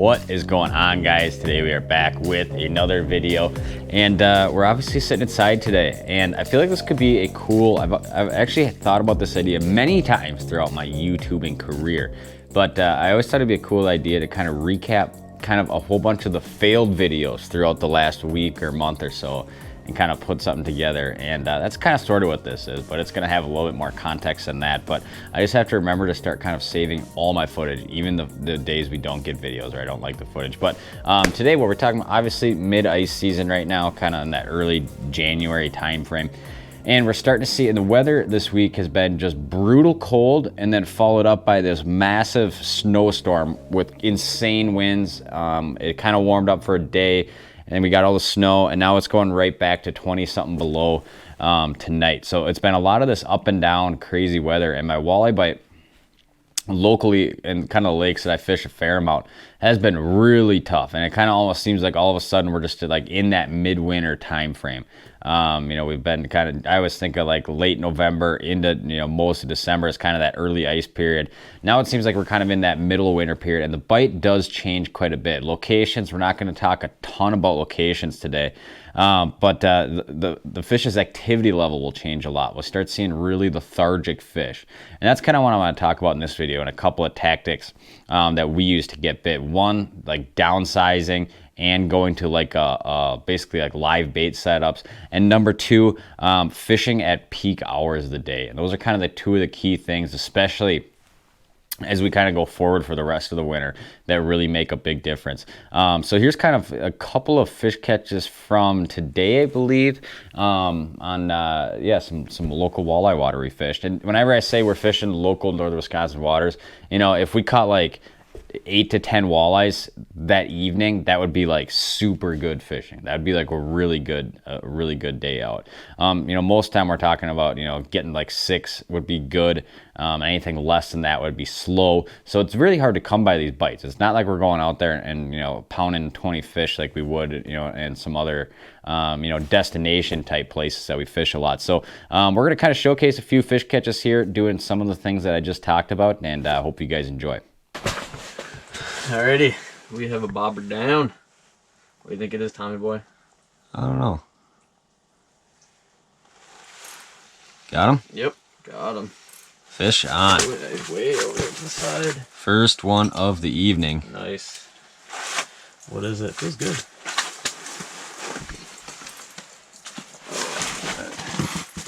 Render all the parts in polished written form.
What is going on, guys? Today we are back with another video, and we're obviously sitting inside today, and I feel like this could be a cool, I've actually thought about this idea many times throughout my YouTubing career, but I always thought it'd be a cool idea to kind of recap kind of a whole bunch of the failed videos throughout the last week or month or so, and kind of put something together. And that's kind of sort of what this is, but it's going to have a little bit more context than that. But I just have to remember to start kind of saving all my footage, even the days we don't get videos or I don't like the footage. But today what we're talking about, obviously mid-ice season right now, kind of in that early January time frame. And we're starting to see, and the weather this week has been just brutal cold, and then followed up by this massive snowstorm with insane winds. It kind of warmed up for a day, and then we got all the snow, and now it's going right back to 20 something below tonight. So it's been a lot of this up and down crazy weather, and my walleye bite locally in kind of lakes that I fish a fair amount has been really tough, and it kind of almost seems like all of a sudden we're just like in that midwinter time frame. You know, we've been kind of, I always think of like late November into, you know, most of December is kind of that early ice period. Now it seems like we're kind of in that middle winter period, and the bite does change quite a bit. Locations, we're not going to talk a ton about locations today, but the fish's activity level will change a lot. We'll start seeing really lethargic fish, and that's kind of what I want to talk about in this video, and a couple of tactics that we use to get bit. One, like downsizing and going to like basically like live bait setups, and number two, fishing at peak hours of the day. And those are kind of the two of the key things, especially as we kind of go forward for the rest of the winter, that really make a big difference. So here's kind of a couple of fish catches from today, I believe, on some local walleye water we fished. And whenever I say we're fishing local northern Wisconsin waters, you know, if we caught like 8 to 10 walleyes that evening, that would be like super good fishing. That would be like a really good day out. You know, most time we're talking about, you know, getting like 6 would be good. Anything less than that would be slow. So it's really hard to come by these bites. It's not like we're going out there and, you know, pounding 20 fish like we would, you know, in some other, you know, destination type places that we fish a lot. So we're going to kind of showcase a few fish catches here, doing some of the things that I just talked about, and hope you guys enjoy. Alrighty, we have a bobber down. What do you think it is, Tommy boy? I don't know. Got him? Yep, got him. Fish on. Way over to the side. First one of the evening. Nice. What is it? Feels good.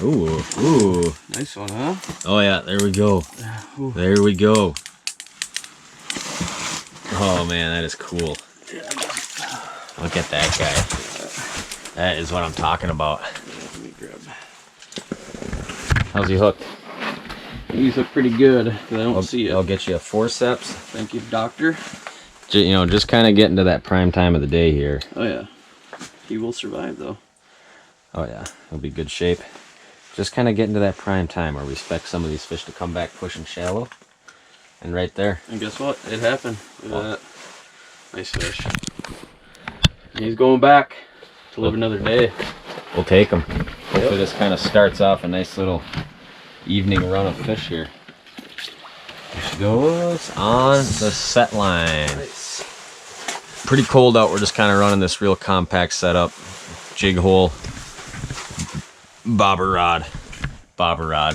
Ooh. Nice one, huh? Oh yeah, there we go. Ooh. There we go. Oh man, that is cool. Look at that guy. That is what I'm talking about. Let me grab. How's he hooked? He's hooked pretty good, because I don't see it. I'll get you a forceps. Thank you, doctor. You know, just kind of getting to that prime time of the day here. Oh yeah. He will survive though. Oh yeah, he'll be good shape. Just kind of getting to that prime time where we expect some of these fish to come back pushing shallow. And right there. And guess what? It happened. Look at that. Nice fish. And he's going back to live another day. We'll take him. Hopefully this kind of starts off a nice little evening run of fish here. There she goes on the set line. Nice. Pretty cold out. We're just kind of running this real compact setup. Jig hole, bobber rod,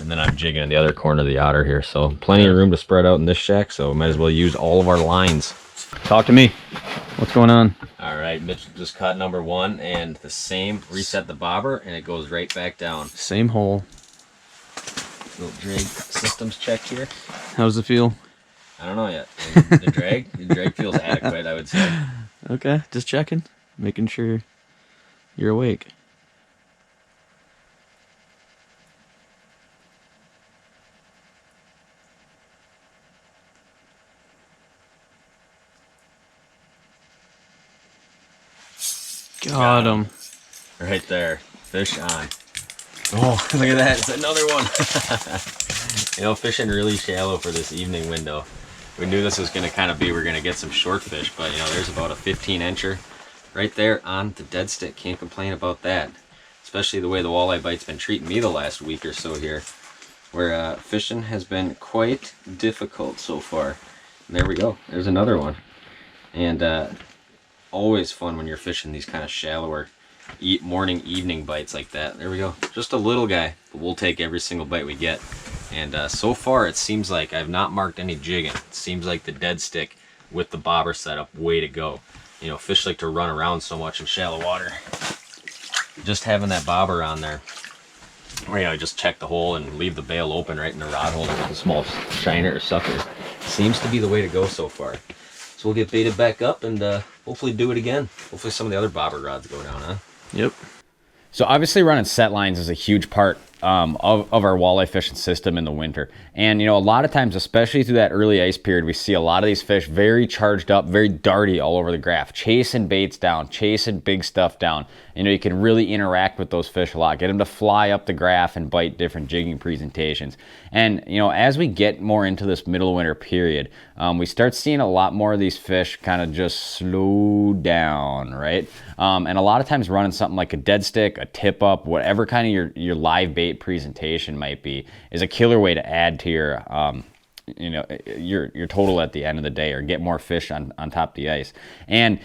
and then I'm jigging in the other corner of the otter here. So plenty of room to spread out in this shack, so might as well use all of our lines. Talk to me. What's going on? All right, Mitch just caught number 1, and the same, reset the bobber, and it goes right back down. Same hole. Little drag systems check here. How does it feel? I don't know yet. The drag feels adequate, I would say. Okay, just checking. Making sure you're awake. Got him. Right there. Fish on. Oh, look at that. It's another one. You know, fishing really shallow for this evening window. We knew this was going to kind of be, we're going to get some short fish, but you know, there's about a 15-incher right there on the dead stick. Can't complain about that. Especially the way the walleye bite's been treating me the last week or so here, where fishing has been quite difficult so far. And there we go. There's another one. And always fun when you're fishing these kind of shallower morning, evening bites like that. There we go. Just a little guy, but we'll take every single bite we get. And so far, it seems like I've not marked any jigging. It seems like the dead stick with the bobber setup, way to go. You know, fish like to run around so much in shallow water. Just having that bobber on there, or, you know, just check the hole and leave the bail open right in the rod holder with a small shiner or sucker, seems to be the way to go so far. So we'll get baited back up and hopefully do it again. Hopefully some of the other bobber rods go down, huh? Yep. So obviously running set lines is a huge part of our walleye fishing system in the winter. And, you know, a lot of times, especially through that early ice period, we see a lot of these fish very charged up, very darty all over the graph, chasing baits down, chasing big stuff down. You know, you can really interact with those fish a lot, get them to fly up the graph and bite different jigging presentations. And, you know, as we get more into this middle winter period, we start seeing a lot more of these fish kind of just slow down, right? And a lot of times running something like a dead stick, a tip up, whatever kind of your live bait presentation might be, is a killer way to add to your you know, your total at the end of the day, or get more fish on top of the ice. And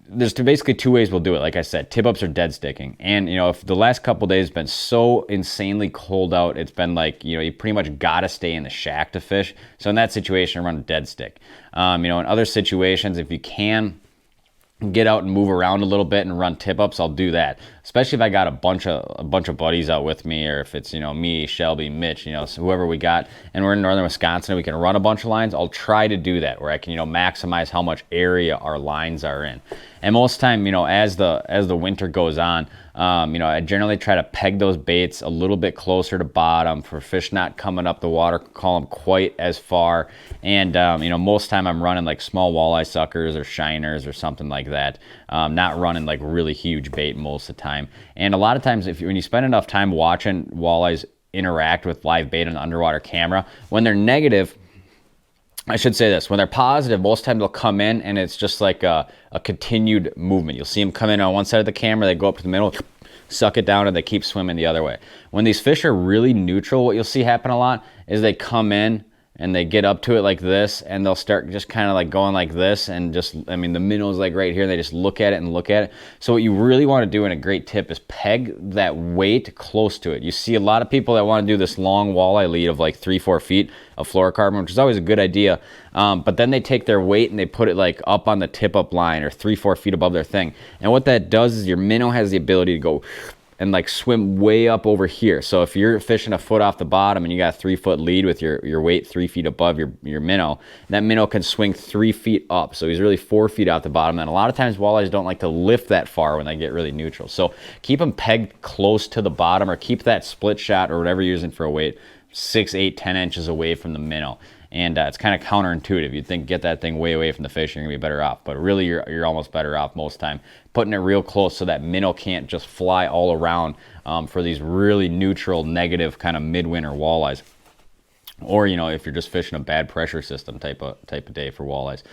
there's basically two ways we'll do it. Like I said, tip ups or dead sticking. And, you know, if the last couple of days have been so insanely cold out, it's been like, you know, you pretty much got to stay in the shack to fish. So in that situation, run a dead stick. You know, in other situations, if you can get out and move around a little bit and run tip ups, I'll do that. Especially if I got a bunch of buddies out with me, or if it's, you know, me, Shelby, Mitch, you know, so whoever we got, and we're in northern Wisconsin and we can run a bunch of lines, I'll try to do that, where I can, you know, maximize how much area our lines are in. And most time, you know, as the winter goes on, you know, I generally try to peg those baits a little bit closer to bottom for fish not coming up the water column quite as far. And, you know, most time I'm running like small walleye suckers or shiners or something like that. Not running like really huge bait most of the time. And a lot of times, when you spend enough time watching walleyes interact with live bait on the underwater camera, when they're negative, I should say this, when they're positive, most times they'll come in and it's just like a continued movement. You'll see them come in on one side of the camera, they go up to the middle, suck it down, and they keep swimming the other way. When these fish are really neutral, what you'll see happen a lot is they come in and they get up to it like this, and they'll start just kind of like going like this, and just, I mean, the minnow's like right here, and they just look at it and look at it. So what you really want to do, in a great tip, is peg that weight close to it. You see a lot of people that want to do this long walleye lead of like 3-4 feet of fluorocarbon, which is always a good idea, but then they take their weight and they put it like up on the tip up line, or 3-4 feet above their thing. And what that does is your minnow has the ability to go and like swim way up over here. So if you're fishing a foot off the bottom and you got a 3-foot lead with your weight 3 feet above your minnow, that minnow can swing 3 feet up. So he's really 4 feet out the bottom. And a lot of times walleyes don't like to lift that far when they get really neutral. So keep them pegged close to the bottom, or keep that split shot or whatever you're using for a weight 6, 8, 10 inches away from the minnow. And it's kind of counterintuitive. You'd think get that thing way away from the fish, you're gonna be better off. But really, you're almost better off most time putting it real close, so that minnow can't just fly all around for these really neutral, negative kind of midwinter walleyes. Or, you know, if you're just fishing a bad pressure system type of day for walleyes.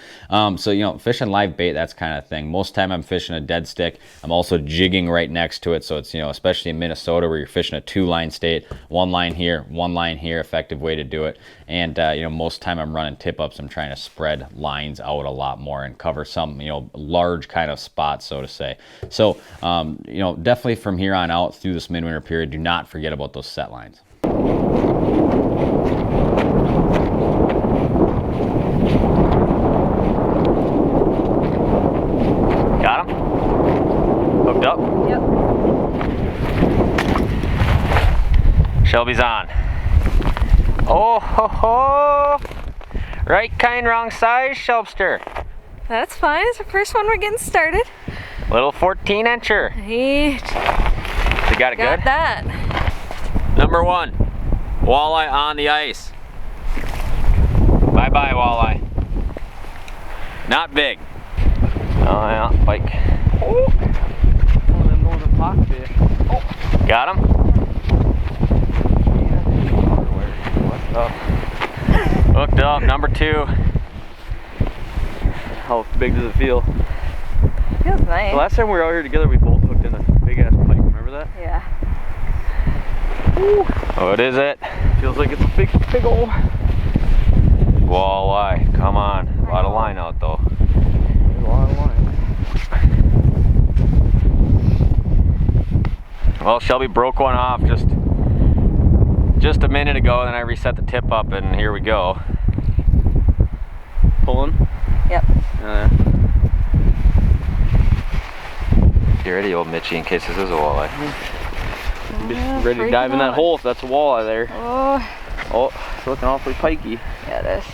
So, you know, fishing live bait, that's kind of thing. Most time I'm fishing a dead stick. I'm also jigging right next to it. So it's, you know, especially in Minnesota where you're fishing a 2-line state, 1 line here, 1 line here, effective way to do it. And, you know, most time I'm running tip ups. I'm trying to spread lines out a lot more and cover some, you know, large kind of spots, so to say. So, you know, definitely from here on out through this midwinter period, do not forget about those set lines. Got him? Hooked up? Yep. Shelby's on. Oh ho ho! Right kind, wrong size, Shelbster. That's fine. It's the first one we're getting started. Little 14-incher. Hey, You got it got good? that. Number 1, walleye on the ice. Bye-bye, walleye. Not big. Oh yeah, pike. Oh, them northern pockfish. Oh. Got him? What's up? Hooked up, number 2. How big does it feel? Feels nice. The last time we were out here together, we both hooked in a big ass pike. Remember that? Yeah. Woo. What is it? Feels like it's a big old Walleye. Come on. A lot of line out though. Shelby broke one off just a minute ago, and then I reset the tip up, and here we go. Pulling? Yep. Get ready, old Mitchie, in case this is a walleye. Be ready to dive in that hole if that's a walleye there. Oh, It's looking awfully pikey. yeah, it is.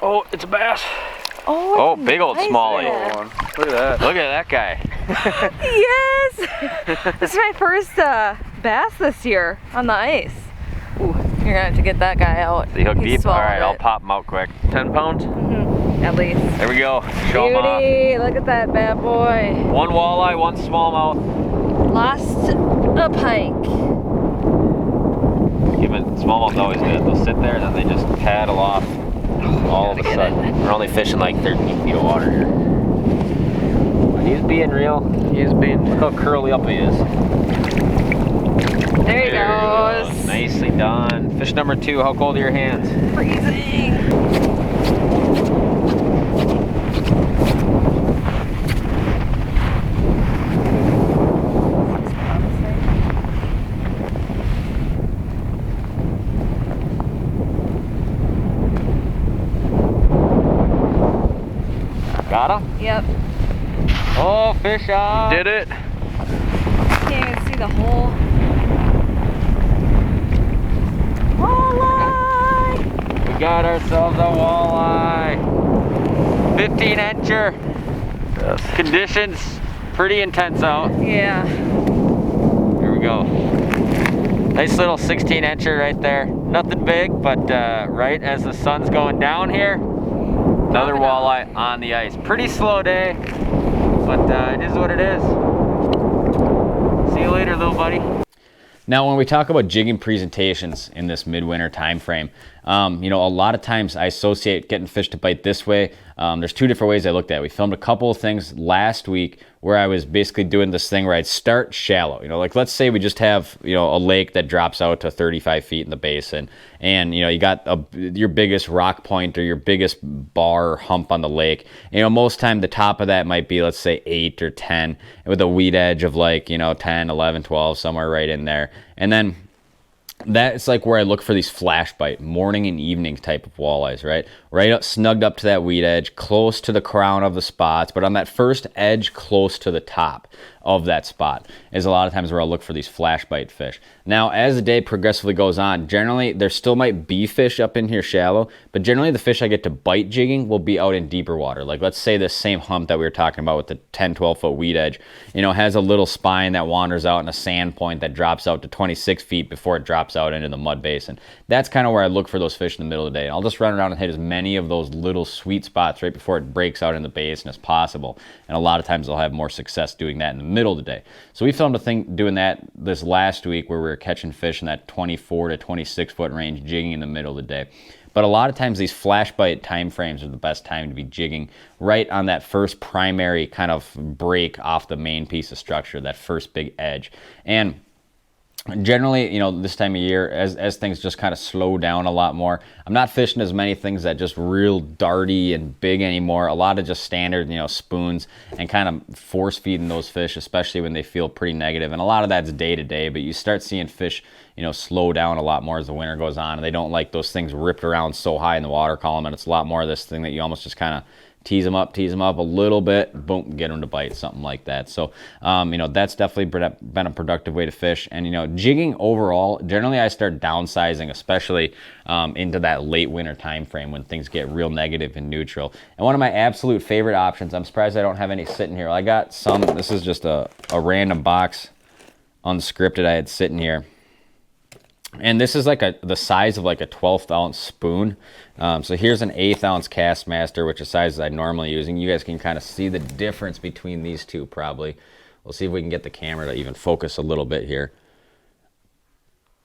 Oh, it's a bass. Oh, big old smallie. Look at that. Look at that guy. Yes! This is my first bass this year on the ice. Ooh, you're gonna have to get that guy out. Is he hooked deep? All right, I'll it. pop him out quick. 10 pounds? At least. There we go. Show him off. Beauty, look at that bad boy. One walleye, one smallmouth. Lost a pike. Even smallmouth's always good. They'll sit there and then they just paddle off. All of a sudden. We're only fishing like 13 feet of water here. But he's being real. He's being, look how curly up he is. There he goes. Nicely done. Fish number 2, how cold are your hands? Freezing. Got him? Yep. Oh, fish on. Did it? Can't even see the hole. Walleye! We got ourselves a walleye. 15 incher. Yes. Conditions pretty intense out. Yeah. Here we go. Nice little 16 incher right there. Nothing big, but right as the sun's going down here, another walleye on the ice. Pretty slow day, but it is what it is. See you later, little buddy. Now, when we talk about jigging presentations in this midwinter time frame, you know, a lot of times I associate getting fish to bite this way. There's 2 different ways I looked at it. We filmed a couple of things last week where I was basically doing this thing where I'd start shallow. You know, like let's say we just have, you know, a lake that drops out to 35 feet in the basin, and you know, you got your biggest rock point or your biggest bar or hump on the lake. You know, most time the top of that might be, let's say 8 or 10 with a weed edge of like, you know, 10, 11, 12, somewhere right in there. And then that's like where I look for these flash bite, morning and evening type of walleyes, right? Right up, snugged up to that weed edge, close to the crown of the spots, but on that first edge close to the top of that spot is a lot of times where I'll look for these flash bite fish. Now, as the day progressively goes on, generally there still might be fish up in here shallow, but generally the fish I get to bite jigging will be out in deeper water. Like let's say this same hump that we were talking about with the 10, 12 foot weed edge, you know, has a little spine that wanders out in a sand point that drops out to 26 feet before it drops out into the mud basin. That's kind of where I look for those fish in the middle of the day. And I'll just run around and hit as many of those little sweet spots right before it breaks out in the basin as possible. And a lot of times I'll have more success doing that in the middle of the day. So we filmed a thing doing that this last week where we were catching fish in that 24 to 26 foot range, jigging in the middle of the day. But a lot of times these flash bite time frames are the best time to be jigging right on that first primary kind of break off the main piece of structure, that first big edge. And generally, you know, this time of year, as things just kind of slow down a lot more, I'm not fishing as many things that just real darty and big anymore. A lot of just standard, you know, spoons, and kind of force feeding those fish, especially when they feel pretty negative. And a lot of that's day to day, but you start seeing fish, you know, slow down a lot more as the winter goes on, and they don't like those things ripped around so high in the water column. And it's a lot more of this thing that you almost just kind of tease them up a little bit, boom, get them to bite, something like that. So, you know, that's definitely been a productive way to fish. And, you know, jigging overall, generally I start downsizing, especially into that late winter time frame when things get real negative and neutral. And one of my absolute favorite options, I'm surprised I don't have any sitting here. I got some, this is just a random box unscripted I had sitting here. And this is like the size of like a 12th ounce spoon. So here's an 1/8 ounce Castmaster, which is sizes I'm normally using. You guys can kind of see the difference between these two probably. We'll see if we can get the camera to even focus a little bit here.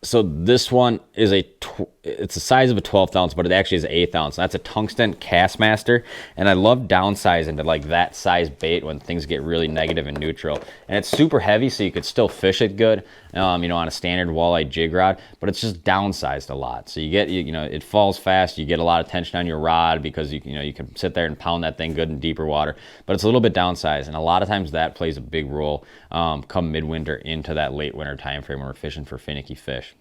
So this one is it's the size of a 12th ounce, but it actually is an 1/8 ounce. That's a tungsten Castmaster, and I love downsizing to like that size bait when things get really negative and neutral. And it's super heavy, so you could still fish it good. you know, on a standard walleye jig rod, but it's just downsized a lot. So you get, you know, it falls fast. You get a lot of tension on your rod because you know, you can sit there and pound that thing good in deeper water, but it's a little bit downsized. And a lot of times that plays a big role come midwinter into that late winter time frame when we're fishing for finicky fish.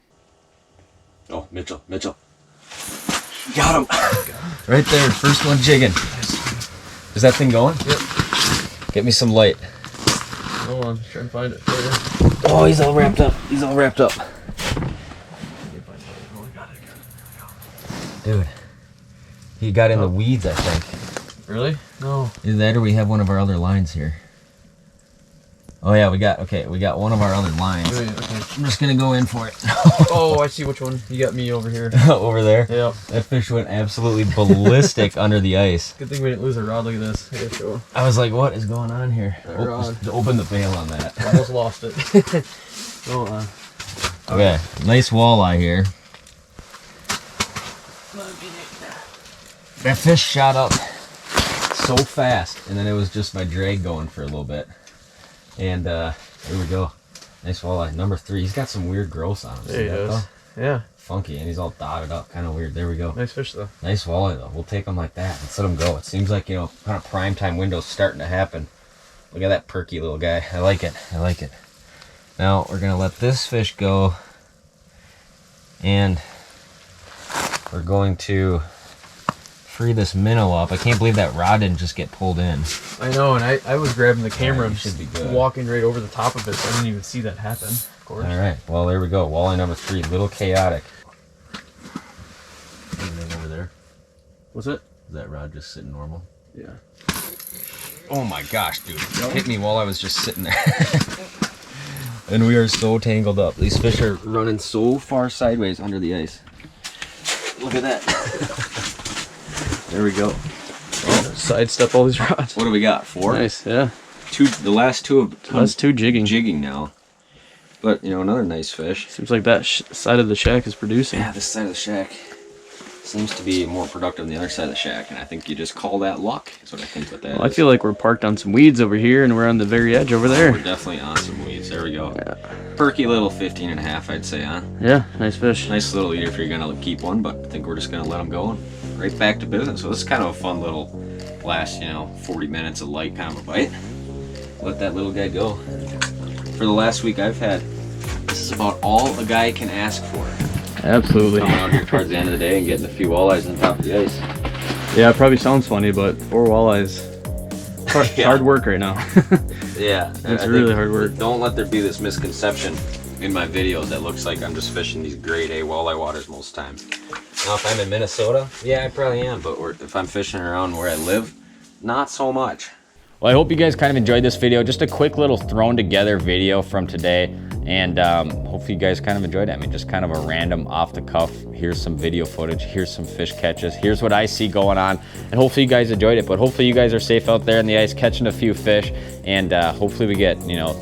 Oh, Mitchell, Mitchell. Got him. Right there, first one jigging. Is that thing going? Yep. Get me some light. Hold on, try and find it for you. Oh, he's all wrapped up. He's all wrapped up. Dude, he got in the weeds, I think. Really? No. Either that or we have one of our other lines here. Oh yeah, we got one of our other lines. Wait, okay. I'm just gonna go in for it. Oh, I see which one. You got me over here. Over there? Yep. That fish went absolutely ballistic under the ice. Good thing we didn't lose our rod. Look at this. I gotta show. I was like, what is going on here? Rod. Open the bail on that. Almost lost it. Hold on. Okay, nice walleye here. That fish shot up so fast, and then it was just my drag going for a little bit. And here we go. Nice walleye, number 3. He's got some weird growths on him. There he does. Yeah. Funky, and he's all dotted up, kind of weird. There we go. Nice fish though. Nice walleye though. We'll take him like that and let him go. It seems like, you know, kind of prime time window's starting to happen. Look at that perky little guy. I like it. I like it. Now we're gonna let this fish go, and we're going to free this minnow up. I can't believe that rod didn't just get pulled in. I know, and I was grabbing the camera and should be good. walking right over the top of it, so I didn't even see that happen. Of course. All right. Well, there we go. Walleye number 3. Little chaotic. Anything over there? What's it? Is that rod just sitting normal? Yeah. Oh my gosh, dude. It hit me while I was just sitting there. And we are so tangled up. These fish are running so far sideways under the ice. Look at that. There we go. Oh, sidestep all these rods. What do we got? 4? Nice, yeah. 2. The last 2 of That's 2 jigging. Jigging now. But, you know, another nice fish. Seems like that side of the shack is producing. Yeah, this side of the shack seems to be more productive than the other side of the shack, and I think you just call that luck. That's what I think what that is. I feel like we're parked on some weeds over here, and we're on the very edge over there. We're definitely on some weeds. There we go. Yeah. Perky little 15.5, I'd say, huh? Yeah, nice fish. Nice little eater if you're gonna keep one, but I think we're just gonna let them go and right back to business. So this is kind of a fun little last, you know, 40 minutes of light kind of a bite. Let that little guy go. For the last week I've had, this is about all a guy can ask for. Absolutely. Coming out here towards the end of the day and getting a few walleyes on top of the ice. Yeah, it probably sounds funny, but 4 walleyes. Hard work right now. Yeah. It's really hard work. Don't let there be this misconception in my videos that looks like I'm just fishing these grade A walleye waters most times. Now if I'm in Minnesota, yeah, I probably am, but if I'm fishing around where I live, not so much. Well, I hope you guys kind of enjoyed this video. Just a quick little thrown together video from today. And hopefully you guys kind of enjoyed it. I mean, just kind of a random off the cuff. Here's some video footage. Here's some fish catches. Here's what I see going on. And hopefully you guys enjoyed it. But hopefully you guys are safe out there in the ice catching a few fish. And hopefully we get, you know,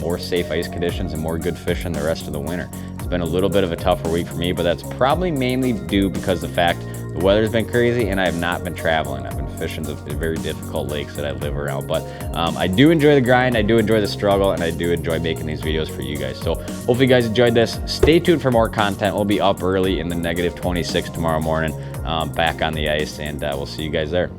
more safe ice conditions and more good fishing the rest of the winter. It's been a little bit of a tougher week for me, but that's probably mainly due because of the fact the weather's been crazy and I have not been traveling. I've been fishing the very difficult lakes that I live around. But I do enjoy the grind, I do enjoy the struggle, and I do enjoy making these videos for you guys. So hopefully you guys enjoyed this. Stay tuned for more content. We'll be up early in the -26 tomorrow morning, back on the ice, and we'll see you guys there.